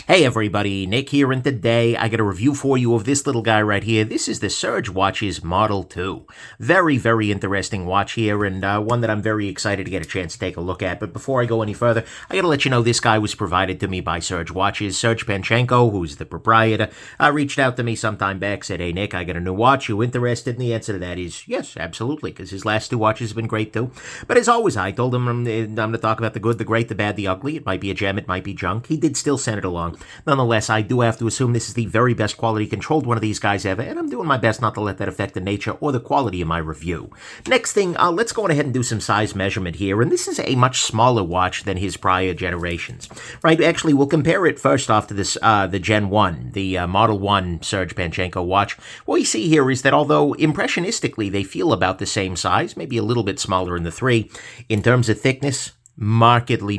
Hey everybody, Nick here, and today I got a review for you of this little guy right here. This is the Serge Watch's Model 2. Very, very interesting watch here, and one that I'm very excited to get a chance to take a look at. But before I go any further, I gotta let you know this guy was provided to me by Serge Watches. Serge Panchenko, who's the proprietor, reached out to me sometime back, said, "Hey Nick, I got a new watch, you interested?" And the answer to that is yes, absolutely, because his last two watches have been great too. But as always, I told him I'm going to talk about the good, the great, the bad, the ugly. It might be a gem, it might be junk. He did still send it along. Nonetheless, I do have to assume this is the very best quality controlled one of these guys ever, and I'm doing my best not to let that affect the nature or the quality of my review. Next thing, let's go ahead and do some size measurement here, and this is a much smaller watch than his prior generations. Right, actually, we'll compare it first off to this, the Gen 1, the Model 1 Serge Panchenko watch. What we see here is that although impressionistically they feel about the same size, maybe a little bit smaller in the 3, in terms of thickness, markedly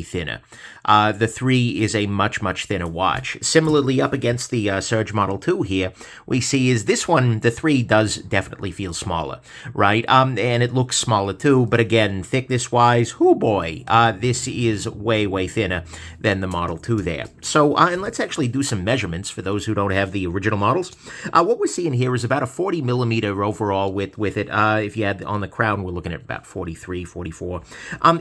thinner. The 3 is a much thinner watch. Similarly, up against the Serge Model 2 here, we see is this one, the 3 does definitely feel smaller, right? And it looks smaller too, but again, thickness-wise, oh boy, this is way thinner than the Model 2 there. So, and let's actually do some measurements for those who don't have the original models. What we're seeing here is about a 40 millimeter overall width with it. If you had on the crown, we're looking at about 43, 44.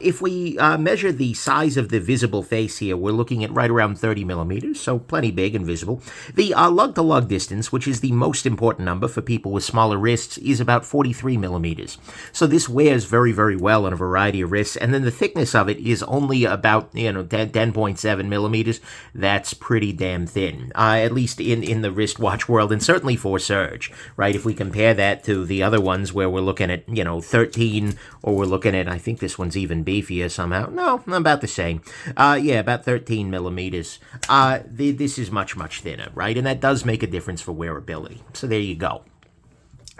If we measure the size of the visible face here, we're looking at right around 30 millimeters, so plenty big and visible. The lug-to-lug distance, which is the most important number for people with smaller wrists, is about 43 millimeters. So this wears very well on a variety of wrists, and then the thickness of it is only about 10.7 millimeters. That's pretty damn thin, at least in the wristwatch world, and certainly for Serge, right? If we compare that to the other ones where we're looking at 13, or we're looking at, I think this one's even beefier somehow. No, about the same. Yeah, about 13 millimeters. This is much thinner, right? And that does make a difference for wearability. So there you go.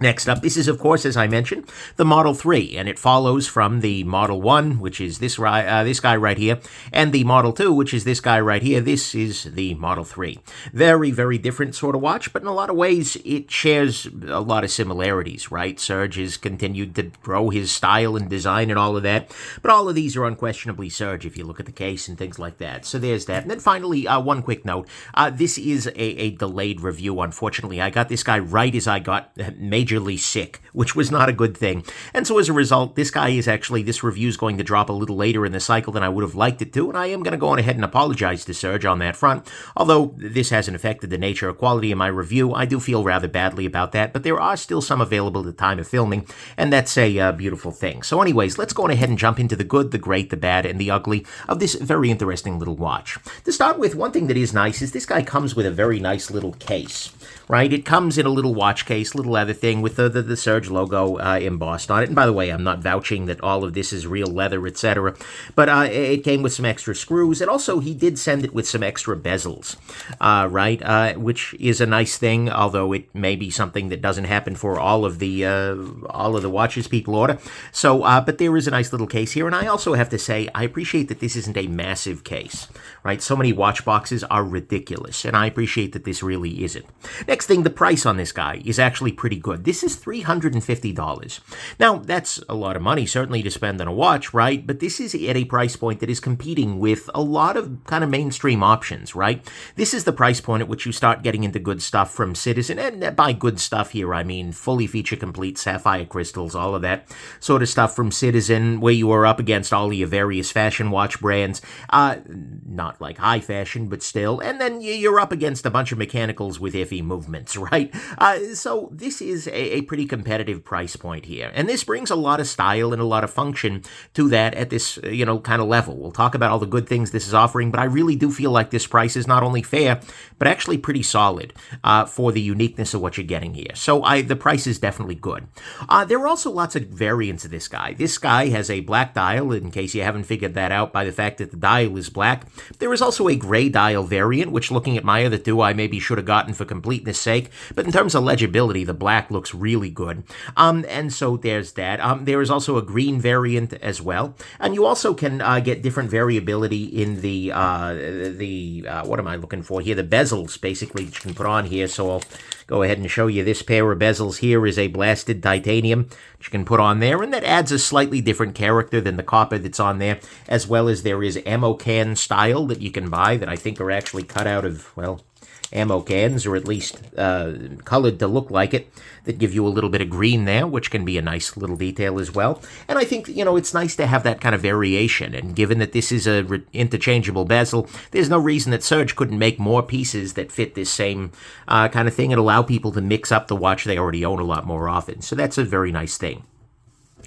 Next up, this is, of course, as I mentioned, the Model 3, and it follows from the Model 1, which is this guy right here, and the Model 2, which is this guy right here. This is the Model 3. Very different sort of watch, but in a lot of ways, it shares a lot of similarities, right? Serge has continued to grow his style and design and all of that, but all of these are unquestionably Serge if you look at the case and things like that. So there's that. And then finally, one quick note. This is a delayed review, unfortunately. I got this guy right as I got majorly sick, which was not a good thing. And so as a result, this review is going to drop a little later in the cycle than I would have liked it to, and I am going to go on ahead and apologize to Serge on that front. Although this hasn't affected the nature or quality of my review, I do feel rather badly about that, but there are still some available at the time of filming, and that's a beautiful thing. So anyways, let's go on ahead and jump into the good, the great, the bad, and the ugly of this very interesting little watch. To start with, one thing that is nice is this guy comes with a very nice little case, right? It comes in a little watch case, little leather thing with the Serge logo embossed on it. And by the way, I'm not vouching that all of this is real leather, etc. But it came with some extra screws. And also, he did send it with some extra bezels, right? Which is a nice thing, although it may be something that doesn't happen for all of the watches people order. So, but there is a nice little case here. And I also have to say, I appreciate that this isn't a massive case, right? So many watch boxes are ridiculous, and I appreciate that this really isn't. Next thing, the price on this guy is actually pretty good. This is $350. Now, that's a lot of money, certainly, to spend on a watch, right? But this is at a price point that is competing with a lot of kind of mainstream options, right? This is the price point at which you start getting into good stuff from Citizen, and by good stuff here, I mean fully feature-complete sapphire crystals, all of that sort of stuff from Citizen, where you are up against all of your various fashion watch brands, not like high fashion, but still, and then you're up against a bunch of mechanicals with iffy movements, right? So this is a pretty competitive price point here. And this brings a lot of style and a lot of function to that at this, kind of level. We'll talk about all the good things this is offering, but I really do feel like this price is not only fair, but actually pretty solid for the uniqueness of what you're getting here. So the price is definitely good. There are also lots of variants of this guy. This guy has a black dial, in case you haven't figured that out by the fact that the dial is black. There is also a gray dial variant, which looking at my other two, I maybe should have gotten for completeness sake, but in terms of legibility, the black looks really good. And so there's that. There is also a green variant as well. And you also can get different variability in the what am I looking for here? The bezels, basically, that you can put on here. So I'll Go ahead and show you this pair of bezels here is a blasted titanium that you can put on there, and that adds a slightly different character than the copper that's on there, as well as there is ammo can style that you can buy that I think are actually cut out of, well, ammo cans, or at least colored to look like it, that give you a little bit of green there, which can be a nice little detail as well. And I think, it's nice to have that kind of variation, and given that this is a interchangeable bezel, there's no reason that Serge couldn't make more pieces that fit this same kind of thing and allow people to mix up the watch they already own a lot more often. So that's a very nice thing.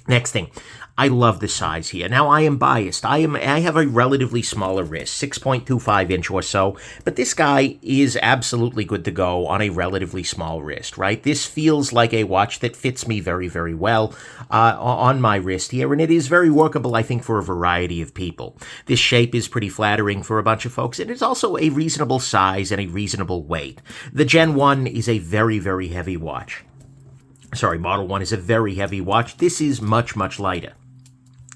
Next thing, I love the size here. Now, I am biased. I have a relatively smaller wrist, 6.25 inch or so, but this guy is absolutely good to go on a relatively small wrist, right? This feels like a watch that fits me very, very well on my wrist here, and it is very workable, I think, for a variety of people. This shape is pretty flattering for a bunch of folks, and it's also a reasonable size and a reasonable weight. The Gen 1 is a very, very heavy watch. Sorry, Model 1 is a very heavy watch. This is much, much lighter,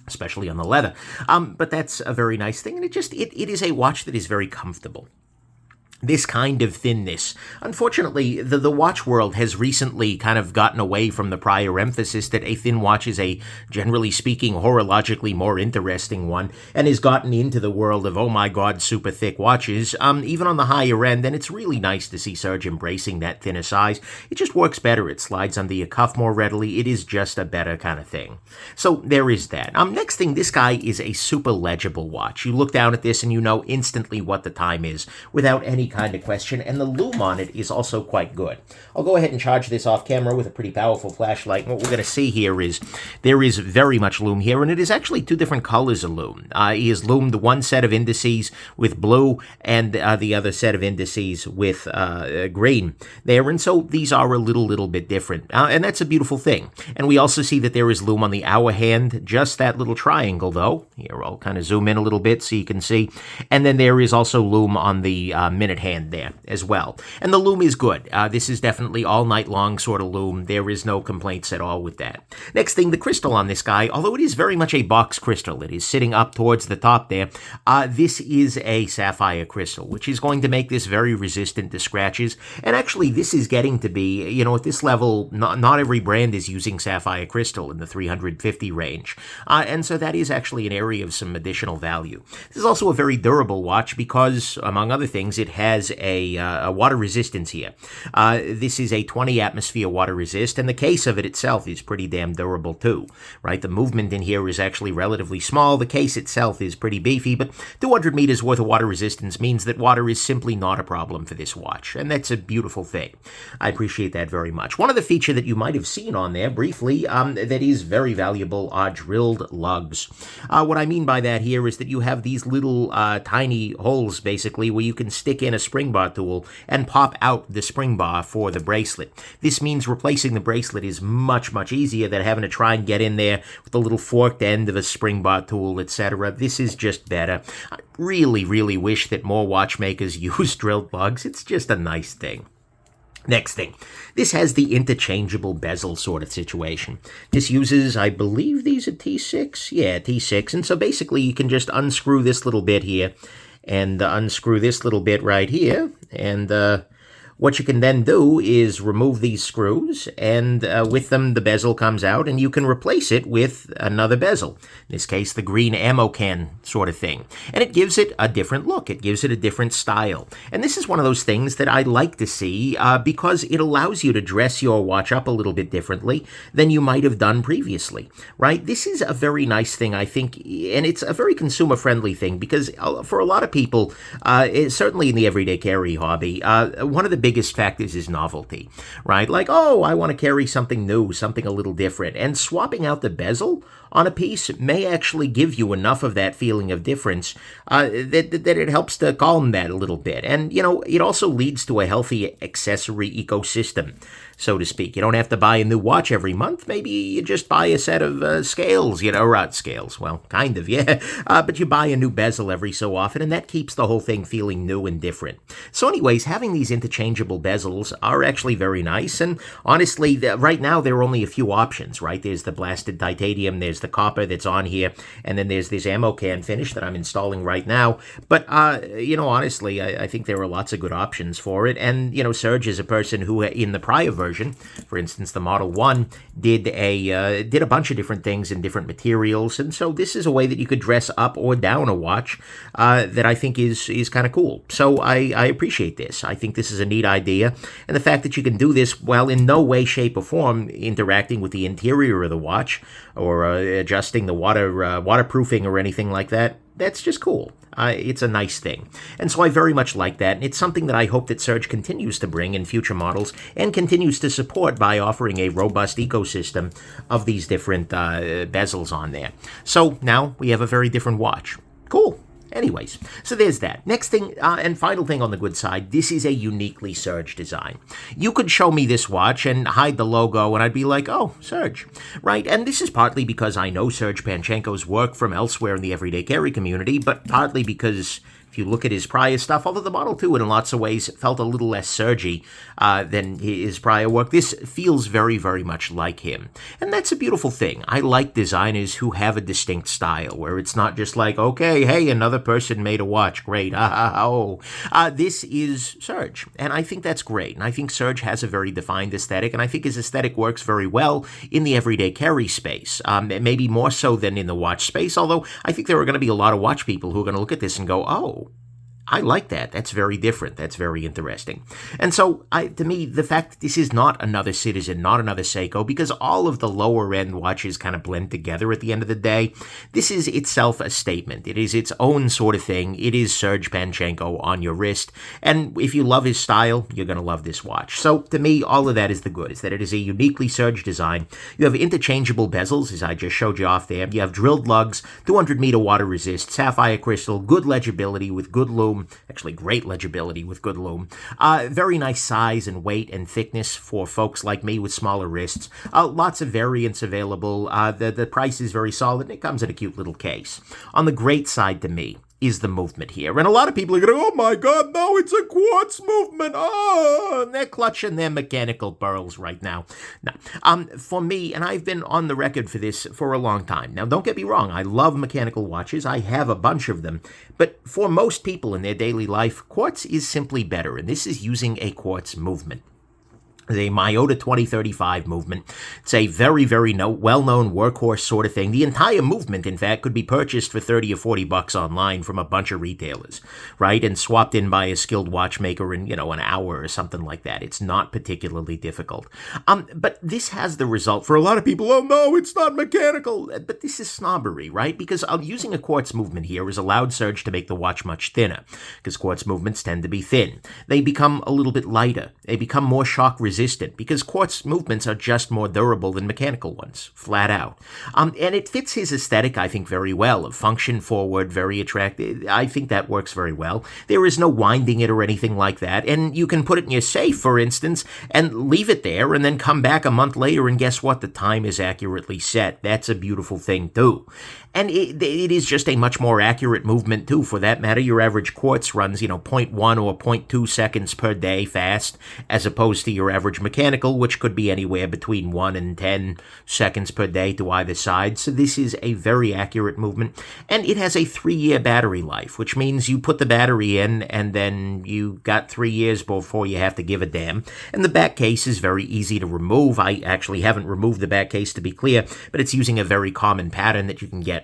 especially on the leather. But that's a very nice thing, and it is a watch that is very comfortable. This kind of thinness. Unfortunately, the watch world has recently kind of gotten away from the prior emphasis that a thin watch is a, generally speaking, horologically more interesting one, and has gotten into the world of, oh my god, super thick watches, even on the higher end, and it's really nice to see Serge embracing that thinner size. It just works better. It slides under your cuff more readily. It is just a better kind of thing. So there is that. Next thing, this guy is a super legible watch. You look down at this and you know instantly what the time is without any kind of question, and the lume on it is also quite good. I'll go ahead and charge this off camera with a pretty powerful flashlight, and what we're going to see here is there is very much lume here, and it is actually two different colors of lume. He has lumed one set of indices with blue and the other set of indices with green there, and so these are a little bit different, and that's a beautiful thing. And we also see that there is lume on the hour hand, just that little triangle though. Here, I'll kind of zoom in a little bit so you can see, and then there is also lume on the minute hand there as well. And the lume is good. This is definitely all night long sort of lume. There is no complaints at all with that. Next thing, the crystal on this guy, although it is very much a box crystal, it is sitting up towards the top there, this is a sapphire crystal, which is going to make this very resistant to scratches. And actually, this is getting to be, at this level, not every brand is using sapphire crystal in the 350 range. And so that is actually an area of some additional value. This is also a very durable watch because, among other things, it has a water resistance here. This is a 20 atmosphere water resist, and the case of it itself is pretty damn durable too, right? The movement in here is actually relatively small. The case itself is pretty beefy, but 200 meters worth of water resistance means that water is simply not a problem for this watch, and that's a beautiful thing. I appreciate that very much. One other feature that you might have seen on there briefly that is very valuable are drilled lugs. What I mean by that here is that you have these little tiny holes, basically, where you can stick in a spring bar tool and pop out the spring bar for the bracelet. This means replacing the bracelet is much, much easier than having to try and get in there with the little forked end of a spring bar tool, etc. This is just better. I really, really wish that more watchmakers use drilled lugs. It's just a nice thing. Next thing, this has the interchangeable bezel sort of situation. This uses, I believe these are T6? Yeah, T6. And so basically you can just unscrew this little bit here and unscrew this little bit right here, and what you can then do is remove these screws, and with them the bezel comes out, and you can replace it with another bezel. In this case, the green ammo can sort of thing. And it gives it a different look. It gives it a different style. And this is one of those things that I like to see because it allows you to dress your watch up a little bit differently than you might have done previously, right? This is a very nice thing, I think, and it's a very consumer-friendly thing because for a lot of people, certainly in the everyday carry hobby, one of the biggest factors is novelty, right? Like, oh, I want to carry something new, something a little different. And swapping out the bezel on a piece may actually give you enough of that feeling of difference that it helps to calm that a little bit. And, it also leads to a healthy accessory ecosystem, so to speak. You don't have to buy a new watch every month. Maybe you just buy a set of scales, or scales. Well, kind of, yeah. But you buy a new bezel every so often, and that keeps the whole thing feeling new and different. So anyways, having these interchangeable interchangeable bezels are actually very nice, and honestly, right now there are only a few options, right? There's the blasted titanium, there's the copper that's on here, and then there's this ammo can finish that I'm installing right now. But, honestly, I think there are lots of good options for it, and, Serge is a person who, in the prior version, for instance, the Model 1, did a bunch of different things in different materials, and so this is a way that you could dress up or down a watch that I think is kind of cool. So I appreciate this. I think this is a neat idea, and the fact that you can do this while in no way, shape, or form interacting with the interior of the watch or adjusting the waterproofing or anything like that, that's just cool. It's a nice thing. And so I very much like that, and it's something that I hope that Serge continues to bring in future models and continues to support by offering a robust ecosystem of these different bezels on there. So now we have a very different watch. Cool. Anyways, so there's that. Next thing, and final thing on the good side, this is a uniquely Serge design. You could show me this watch and hide the logo, and I'd be like, oh, Serge, right? And this is partly because I know Serge Panchenko's work from elsewhere in the everyday carry community, but partly because if you look at his prior stuff, although the Model 2 in lots of ways felt a little less Serge-y than his prior work, this feels very, very much like him. And that's a beautiful thing. I like designers who have a distinct style, where it's not just like, okay, hey, another person made a watch, great, this is Serge. And I think that's great. And I think Serge has a very defined aesthetic, and I think his aesthetic works very well in the everyday carry space, maybe more so than in the watch space, although I think there are going to be a lot of watch people who are going to look at this and go, oh, I like that. That's very different. That's very interesting. And so, to me, the fact that this is not another Citizen, not another Seiko, because all of the lower-end watches kind of blend together at the end of the day, this is itself a statement. It is its own sort of thing. It is Serge Panchenko on your wrist. And if you love his style, you're going to love this watch. So, to me, all of that is the good, is that it is a uniquely Serge design. You have interchangeable bezels, as I just showed you off there. You have drilled lugs, 200-meter water resist, sapphire crystal, good legibility with good lume, actually great legibility with good lume, very nice size and weight and thickness for folks like me with smaller wrists, lots of variants available, the price is very solid, and it comes in a cute little case. On the great side to me is the movement here. And a lot of people are going to go, oh my God, no, it's a quartz movement. Oh, and they're clutching their mechanical pearls right now. Now, for me, and I've been on the record for this for a long time. Now, don't get me wrong. I love mechanical watches. I have a bunch of them. But for most people in their daily life, quartz is simply better. And this is using a quartz movement. The Myota 2035 movement. It's a very, very well-known workhorse sort of thing. The entire movement, in fact, could be purchased for $30 or $40 online from a bunch of retailers, right? And swapped in by a skilled watchmaker in, an hour or something like that. It's not particularly difficult. But this has the result for a lot of people, oh no, it's not mechanical. But this is snobbery, right? Because using a quartz movement here has allowed Serge to make the watch much thinner, because quartz movements tend to be thin. They become a little bit lighter. They become more shock resistant, because quartz movements are just more durable than mechanical ones, flat out. And it fits his aesthetic, I think, very well. Function forward, very attractive. I think that works very well. There is no winding it or anything like that, and you can put it in your safe, for instance, and leave it there, and then come back a month later, and guess what? The time is accurately set. That's a beautiful thing, too. And it is just a much more accurate movement, too. For that matter, your average quartz runs, 0.1 or 0.2 seconds per day fast, as opposed to your average mechanical, which could be anywhere between 1 and 10 seconds per day to either side. So this is a very accurate movement. And it has a 3-year battery life, which means you put the battery in, and then you got 3 years before you have to give a damn. And the back case is very easy to remove. I actually haven't removed the back case, to be clear, but it's using a very common pattern that you can get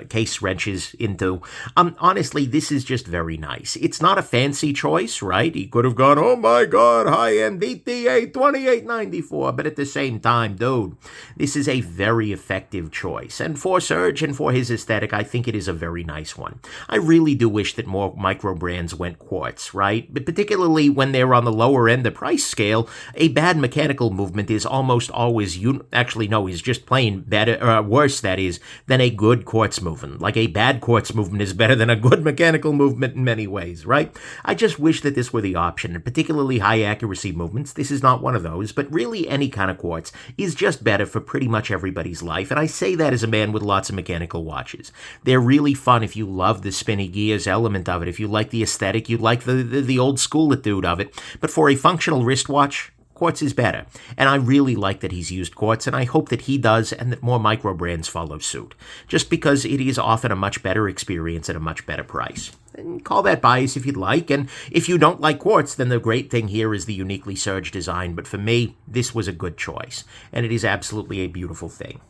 case wrenches into. Honestly, this is just very nice. It's not a fancy choice, right? He could have gone, oh my God, high-end DTA 2894, but at the same time, dude, this is a very effective choice. And for Serge and for his aesthetic, I think it is a very nice one. I really do wish that more micro brands went quartz, right? But particularly when they're on the lower end, the price scale, a bad mechanical movement is almost always, is just plain better, worse, that is, than a good quartz movement. Like a bad quartz movement is better than a good mechanical movement in many ways, right? I just wish that this were the option, and particularly high accuracy accuracy movements. This is not one of those, but really any kind of quartz is just better for pretty much everybody's life, and I say that as a man with lots of mechanical watches. They're really fun if you love the spinny gears element of it, if you like the aesthetic, you like the old school dude of it, but for a functional wristwatch, quartz is better, and I really like that he's used quartz, and I hope that he does and that more micro brands follow suit, just because it is often a much better experience at a much better price. And call that bias if you'd like, and if you don't like quartz, then the great thing here is the uniquely Serge design, but for me, this was a good choice, and it is absolutely a beautiful thing.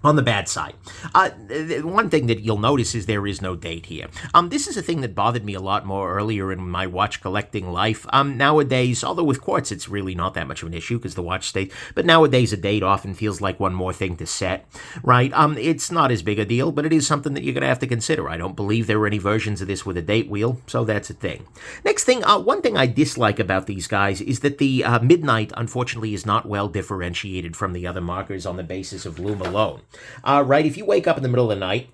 On the bad side, one thing that you'll notice is there is no date here. This is a thing that bothered me a lot more earlier in my watch collecting life. Nowadays, although with quartz it's really not that much of an issue because the watch stays, but nowadays a date often feels like one more thing to set, right? It's not as big a deal, but it is something that you're going to have to consider. I don't believe there are any versions of this with a date wheel, so that's a thing. Next thing, one thing I dislike about these guys is that the midnight, unfortunately, is not well differentiated from the other markers on the basis of lume alone. Right, if you wake up in the middle of the night,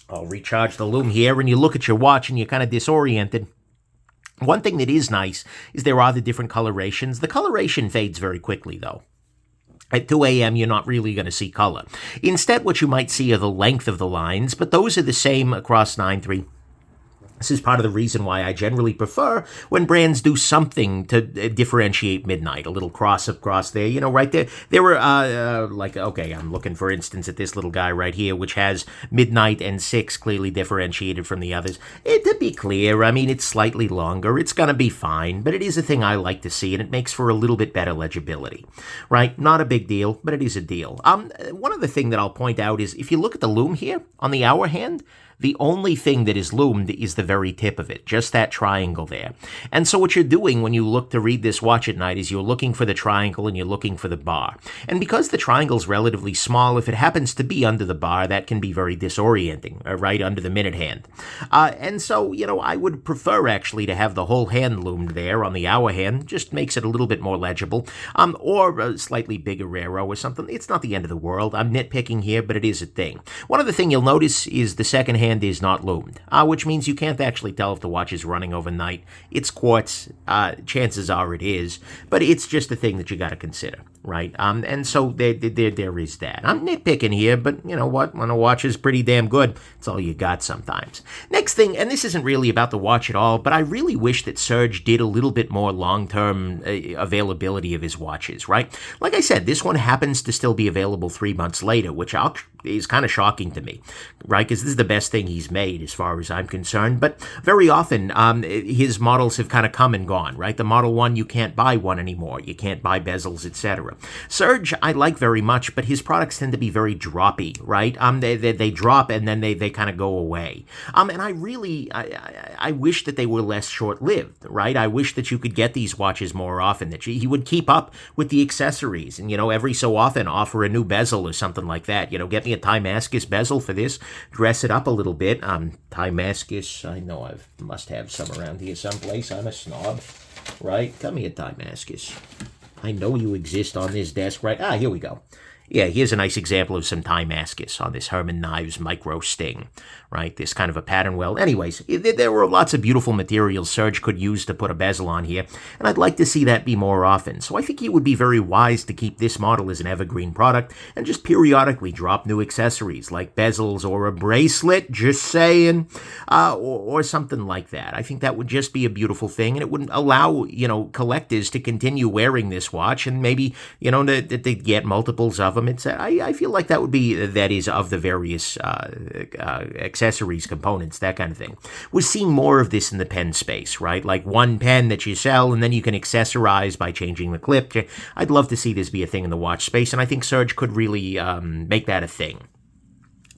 I'll recharge the lume here, and you look at your watch and you're kind of disoriented. One thing that is nice is there are the different colorations. The coloration fades very quickly, though. At 2 a.m., you're not really going to see color. Instead, what you might see are the length of the lines, but those are the same across 9-3. This is part of the reason why I generally prefer when brands do something to differentiate midnight, a little cross across there, you know, right there. There were, okay, I'm looking, for instance, at this little guy right here, which has midnight and 6 clearly differentiated from the others. To be clear, I mean, it's slightly longer. It's going to be fine, but it is a thing I like to see, and it makes for a little bit better legibility, right? Not a big deal, but it is a deal. One other thing that I'll point out is if you look at the lume here on the hour hand, the only thing that is loomed is the very tip of it, just that triangle there. And so what you're doing when you look to read this watch at night is you're looking for the triangle and you're looking for the bar. And because the triangle's relatively small, if it happens to be under the bar, that can be very disorienting, right under the minute hand. And so, you know, I would prefer actually to have the whole hand loomed there on the hour hand, just makes it a little bit more legible, or a slightly bigger arrow or something. It's not the end of the world. I'm nitpicking here, but it is a thing. One other thing you'll notice is the second hand is not loomed, which means you can't actually tell if the watch is running overnight. It's quartz, chances are it is, but it's just a thing that you got to consider, right? And so there is that. I'm nitpicking here, but you know what? When a watch is pretty damn good, it's all you got sometimes. Next thing, and this isn't really about the watch at all, but I really wish that Serge did a little bit more long-term availability of his watches, right? Like I said, this one happens to still be available 3 months later, which is kind of shocking to me, right? Because this is the best thing he's made as far as I'm concerned, but very often his models have kind of come and gone, right? The Model 1, you can't buy one anymore. You can't buy bezels, etc. Serge, I like very much, but his products tend to be very droppy, right? They drop and then they kind of go away. And I really, I wish that they were less short-lived, right? I wish that you could get these watches more often, that he would keep up with the accessories and, you know, every so often offer a new bezel or something like that. You know, get me a Timascus bezel for this, dress it up a little bit. Timascus, I know I must have some around here someplace. I'm a snob, right? Come here, Timascus. I know you exist on this desk, right? Here we go. Yeah, here's a nice example of some Timascus on this Herman Knives Micro Sting, right? This kind of a pattern well. Anyways, there were lots of beautiful materials Serge could use to put a bezel on here, and I'd like to see that be more often. So I think he would be very wise to keep this model as an evergreen product and just periodically drop new accessories like bezels or a bracelet, just saying, or something like that. I think that would just be a beautiful thing, and it would allow, you know, collectors to continue wearing this watch and maybe, you know, to get multiples of them. I feel like that would be, that is, of the various accessories, components, that kind of thing. We're seeing more of this in the pen space, right? Like one pen that you sell and then you can accessorize by changing the clip. I'd love to see this be a thing in the watch space, and I think Serge could really make that a thing.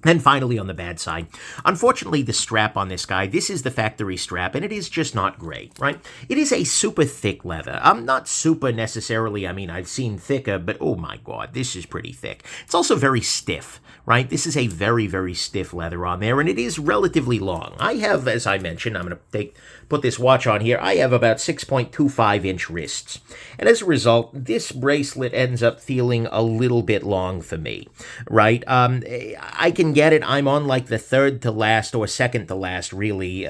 Then finally, on the bad side, unfortunately, the strap on this guy, this is the factory strap, and it is just not great, right? It is a super thick leather. Not super necessarily, I mean, I've seen thicker, but oh my god, this is pretty thick. It's also very stiff, right? This is a very, very stiff leather on there, and it is relatively long. I have, as I mentioned, I'm going to put this watch on here, I have about 6.25-inch wrists. And as a result, this bracelet ends up feeling a little bit long for me, right? I can can get it, I'm on like the third to last or second to last, really.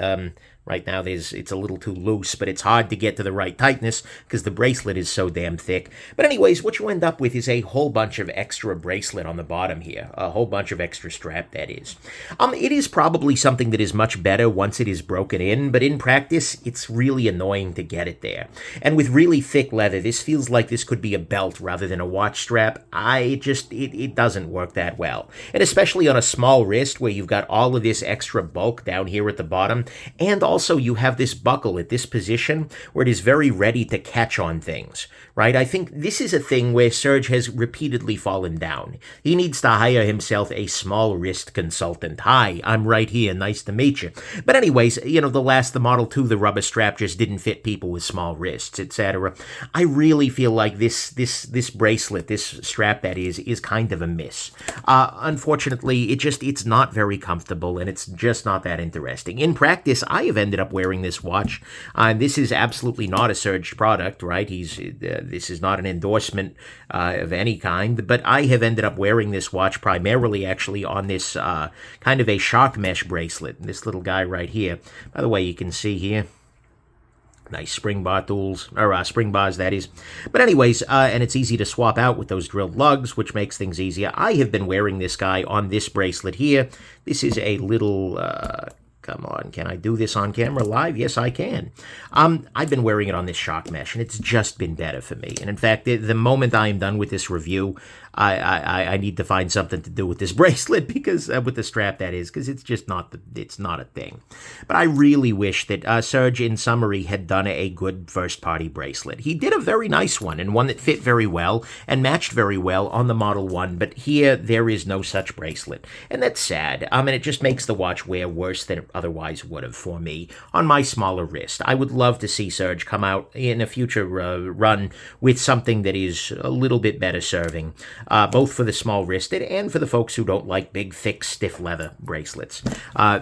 Right now, it's a little too loose, but it's hard to get to the right tightness because the bracelet is so damn thick. But anyways, what you end up with is a whole bunch of extra bracelet on the bottom here. A whole bunch of extra strap, that is. It is probably something that is much better once it is broken in, but in practice, it's really annoying to get it there. And with really thick leather, this feels like this could be a belt rather than a watch strap. It doesn't work that well. And especially on a small wrist where you've got all of this extra bulk down here at the bottom, and also you have this buckle at this position where it is very ready to catch on things, right? I think this is a thing where Serge has repeatedly fallen down. He needs to hire himself a small wrist consultant. Hi, I'm right here. Nice to meet you. But anyways, the Model 2, the rubber strap just didn't fit people with small wrists, etc. I really feel like this bracelet, this strap that is kind of a miss. Unfortunately, it's not very comfortable and it's just not that interesting. In practice, I have ended up wearing this watch. This is absolutely not a Serge product, right? This is not an endorsement of any kind, but I have ended up wearing this watch primarily actually on this kind of a shark mesh bracelet, this little guy right here. By the way, you can see here, nice spring bar tools, or spring bars, that is. But anyways, and it's easy to swap out with those drilled lugs, which makes things easier. I have been wearing this guy on this bracelet here. This is a little... come on, can I do this on camera live? Yes, I can. I've been wearing it on this shark mesh, and it's just been better for me. And in fact, the moment I am done with this review, I need to find something to do with this bracelet, because with the strap, that is, because it's just not it's not a thing. But I really wish that Serge, in summary, had done a good first-party bracelet. He did a very nice one, and one that fit very well and matched very well on the Model 1, but here there is no such bracelet, and that's sad. And it just makes the watch wear worse than it otherwise would have for me on my smaller wrist. I would love to see Serge come out in a future run with something that is a little bit better serving, both for the small wristed and for the folks who don't like big, thick, stiff leather bracelets.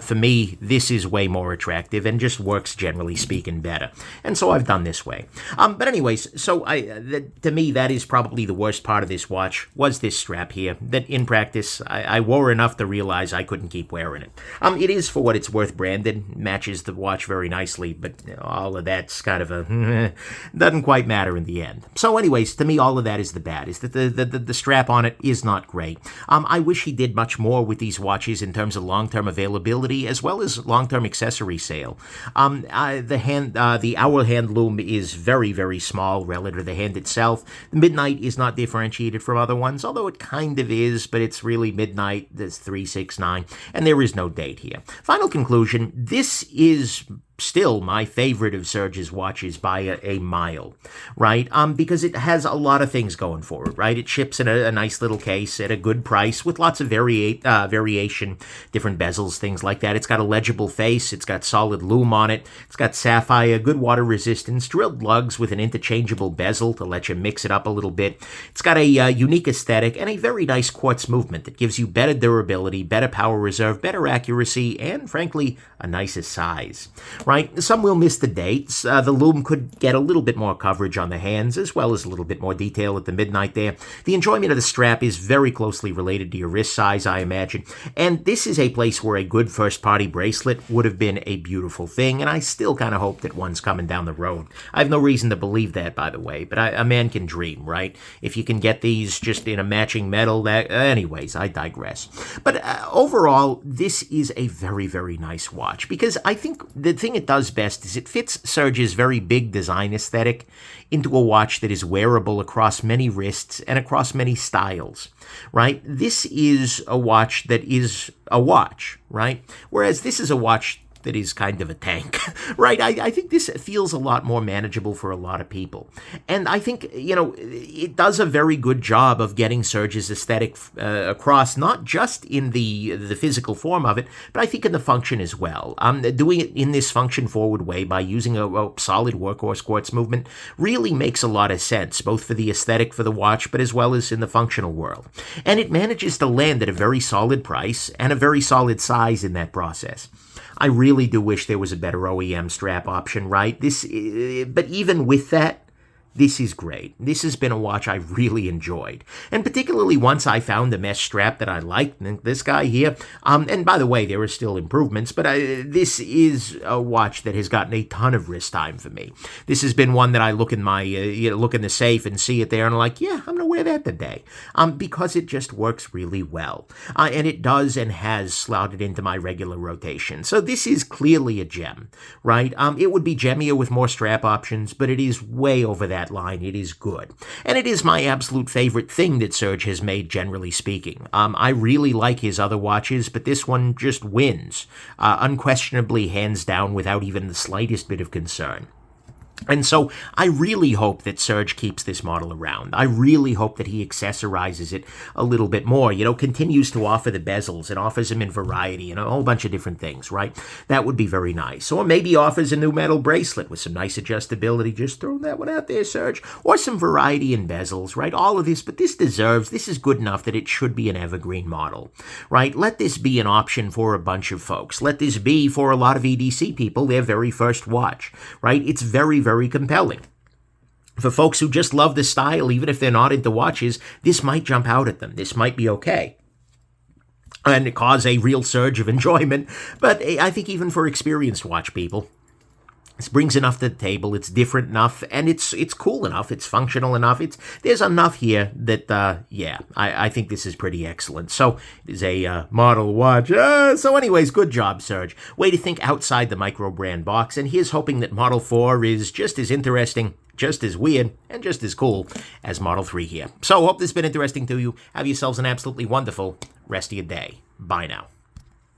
For me, this is way more attractive and just works, generally speaking, better. And so I've done this way. But anyways, so to me, that is probably the worst part of this watch, was this strap here, that in practice, I wore enough to realize I couldn't keep wearing it. It is, for what it's worth, branded, matches the watch very nicely, but all of that's kind of a doesn't quite matter in the end. So anyways, to me, all of that is the bad, is that the strap on it is not great. I wish he did much more with these watches in terms of long-term availability as well as long-term accessory sale. The hour hand loom is very, very small relative to the hand itself. The midnight is not differentiated from other ones, although it kind of is, but it's really midnight. There's 369, and there is no date here. Final conclusion, this is still my favorite of Serge's watches by a mile, right? Because it has a lot of things going for it, right? It ships in a nice little case at a good price with lots of variation, different bezels, things like that. It's got a legible face. It's got solid loom on it. It's got sapphire, good water resistance, drilled lugs with an interchangeable bezel to let you mix it up a little bit. It's got a unique aesthetic and a very nice quartz movement that gives you better durability, better power reserve, better accuracy, and frankly, a nicer size. Right? Some will miss the dates. The loom could get a little bit more coverage on the hands, as well as a little bit more detail at the midnight there. The enjoyment of the strap is very closely related to your wrist size, I imagine. And this is a place where a good first-party bracelet would have been a beautiful thing, and I still kind of hope that one's coming down the road. I have no reason to believe that, by the way, but a man can dream, right? If you can get these just in a matching metal, anyways, I digress. But overall, this is a very, very nice watch, because I think the thing it does best is it fits Serge's very big design aesthetic into a watch that is wearable across many wrists and across many styles, right? This is a watch that is a watch, right? Whereas this is a watch that is kind of a tank, right? I think this feels a lot more manageable for a lot of people. And I think, it does a very good job of getting Serge's aesthetic across, not just in the physical form of it, but I think in the function as well. Doing it in this function-forward way by using a solid workhorse quartz movement really makes a lot of sense, both for the aesthetic for the watch, but as well as in the functional world. And it manages to land at a very solid price and a very solid size in that process. I really do wish there was a better OEM strap option, right? But even with that, This is great. This has been a watch I really enjoyed. And particularly once I found the mesh strap that I liked, this guy here. And by the way, there are still improvements, but this is a watch that has gotten a ton of wrist time for me. This has been one that I look in my, look in the safe and see it there and I'm like, yeah, I'm going to wear that today. Because it just works really well. And it does and has slotted into my regular rotation. So this is clearly a gem, right? It would be gemmier with more strap options, but it is way over that line. It is good. And it is my absolute favorite thing that Serge has made, generally speaking. I really like his other watches, but this one just wins. Unquestionably, hands down, without even the slightest bit of concern. And so I really hope that Serge keeps this model around. I really hope that he accessorizes it a little bit more, continues to offer the bezels and offers them in variety and a whole bunch of different things, right? That would be very nice. Or maybe offers a new metal bracelet with some nice adjustability. Just throw that one out there, Serge. Or some variety in bezels, right? All of this, but this is good enough that it should be an evergreen model, right? Let this be an option for a bunch of folks. Let this be, for a lot of EDC people, their very first watch, right? It's very, very compelling. For folks who just love the style, even if they're not into watches, this might jump out at them. This might be okay. And cause a real surge of enjoyment. But I think even for experienced watch people, this brings enough to the table, it's different enough, and it's cool enough, it's functional enough, there's enough here that, I think this is pretty excellent. So, it is a model watch. So anyways, good job, Serge. Way to think outside the micro-brand box, and here's hoping that Model 4 is just as interesting, just as weird, and just as cool as Model 3 here. So, hope this has been interesting to you. Have yourselves an absolutely wonderful rest of your day. Bye now.